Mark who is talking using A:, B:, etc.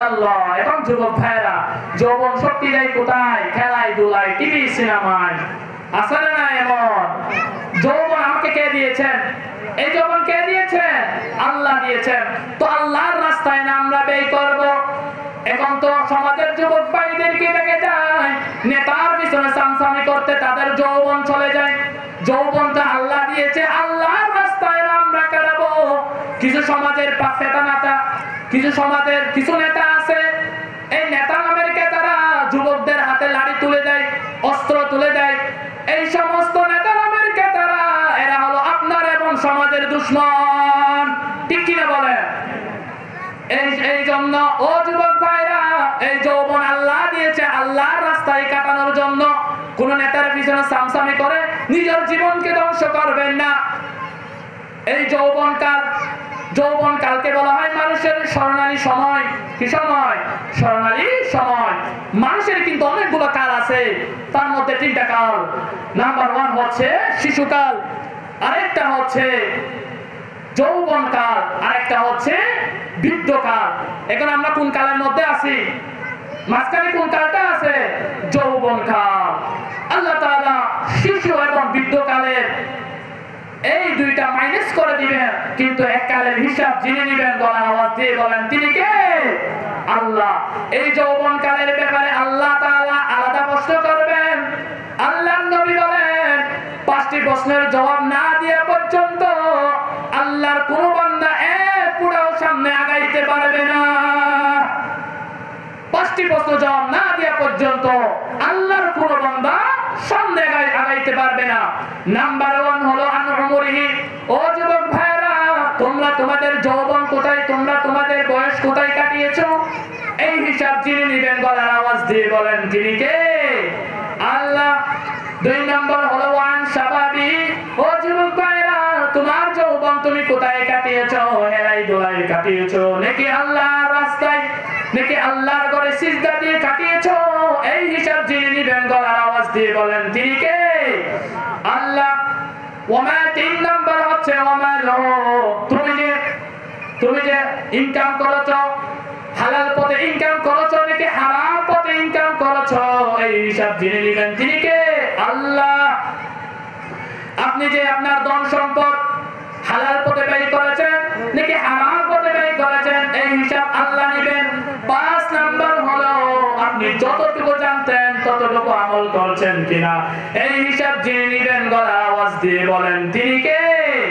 A: আল্লাহ। এখন যুবক ভাইরা যৌবন শক্তি দেয় কোথায়? খেলায় ধুলায়, টিভি সিনেমায়। আছে না এমন? যৌবন আমাকে কে দিয়েছেন? এই যৌবন কে দিয়েছেন? আল্লাহ দিয়েছেন। তো আল্লাহর রাস্তায় না আমরা ব্যয় করব। এখন তো সমাজের যুবক ভাইদেরকে দেখে যায় নেতার পিছনে সামসামি করতে তাদের যৌবন চলে যায়। যৌবনটা আল্লাহ দিয়েছে, আল্লাহর রাস্তায় না আমরা কাটাবো। কিছু সমাজের পাশে নেতা, কিছু সমাজের কিছু নেতা আছে, এই নেতা নামের তারা যুবকদের হাতে লাঠি তুলে দেয়, অস্ত্র তুলে দেয়। এই সমস্ত নেতা নামের তারা এরা হলো আপনার এবং সমাজের দুশমন। ঠিক কিনা বলেন? এই জন্য ও যুবক ভাইরা, এই যৌবন আল্লাহ দিয়েছে আল্লাহর রাস্তায় কাটানোর জন্য। কোন নেতার পিছনে সামসামি করে নিজের জীবনকে ধ্বংস করবেন না। এই যৌবনকালকে বলা হয় মানুষের স্বর্ণালী সময়। কি সময়? স্বর্ণালী সময়। মানুষের কিন্তু অনেকগুলো কাল আছে, তার মধ্যে 3টা কাল। নাম্বার 1 হচ্ছে শিশুকাল, আরেকটা হচ্ছে যৌবনকাল, আরেকটা হচ্ছে বৃদ্ধকাল। এখন আমরা কোন কালের মধ্যে আছি? মাঝখানে কোন কালটা আছে? যৌবনকাল। আল্লাহ তাআলা শিশু এবং বৃদ্ধকালের এই দুইটা মাইনাস করে দিবেন, কিন্তু এক কালের হিসাব যিনি নিবেন গলার আওয়াজ দিয়ে বলেন তিনি কে? আল্লাহ। এই যৌবনকালের ব্যাপারে আল্লাহ তাআলা আলাদা প্রশ্ন করবেন। আল্লাহর নবী বলেন 5টি প্রশ্নের জবাব না দেওয়া পর্যন্ত আল্লাহর কোন বান্দা এক ফুটাও সামনে আগাইতে পারবে না। 5টি প্রশ্ন জবাব না দেওয়া পর্যন্ত আল্লাহর কোন বান্দা সামনে আগাইতে পারবে না। নাম্বার 1 হলো আনউমরিহি। ও যুবক ভাইরা, তোমরা তোমাদের যৌবন কোথায়, তোমরা তোমাদের বয়স কোথায় কাটিয়েছো? এই হিসাব যিনি নিবেন গলার আওয়াজ দিয়ে বলেন তিনি কে? আল্লাহ। 2 নম্বর হলো ওয়ান শাবাবি। ও যুবক ভাইরা, তোমার যৌবন তুমি কোথায় কাটিয়েছো? হেলাই দোলাই কাটিয়েছো নাকি আল্লাহর রাস্তায়, নাকি আল্লাহর ঘরে সিজদা দিয়ে কাটিয়েছো? এই হিসাব যিনি নিবেন গলার আওয়াজ দিয়ে বলেন তিনি কে? আল্লাহ। ওমা 3 নাম্বার হচ্ছে ওমাল। তুমি যে ইনকাম করেছো, হালাল পথে ইনকাম করেছো নাকি হারাম পথে ইনকাম করেছো? এই হিসাব যিনি নিবেন তিনি কে? আল্লাহ। আপনি যে আপনার ধন সম্পদ হালাল পথে ব্যয় করেছেন নাকি হারাম পথে ব্যয় করেছেন, এই হিসাব আল্লাহ নেবেন। 5 নাম্বার হলো আপনি যতটুকু জানতেন ততটুকু আমল করছেন কিনা, এই হিসাব যিনি নেবেন গলার আওয়াজ দিয়ে বলেন তিনি কে?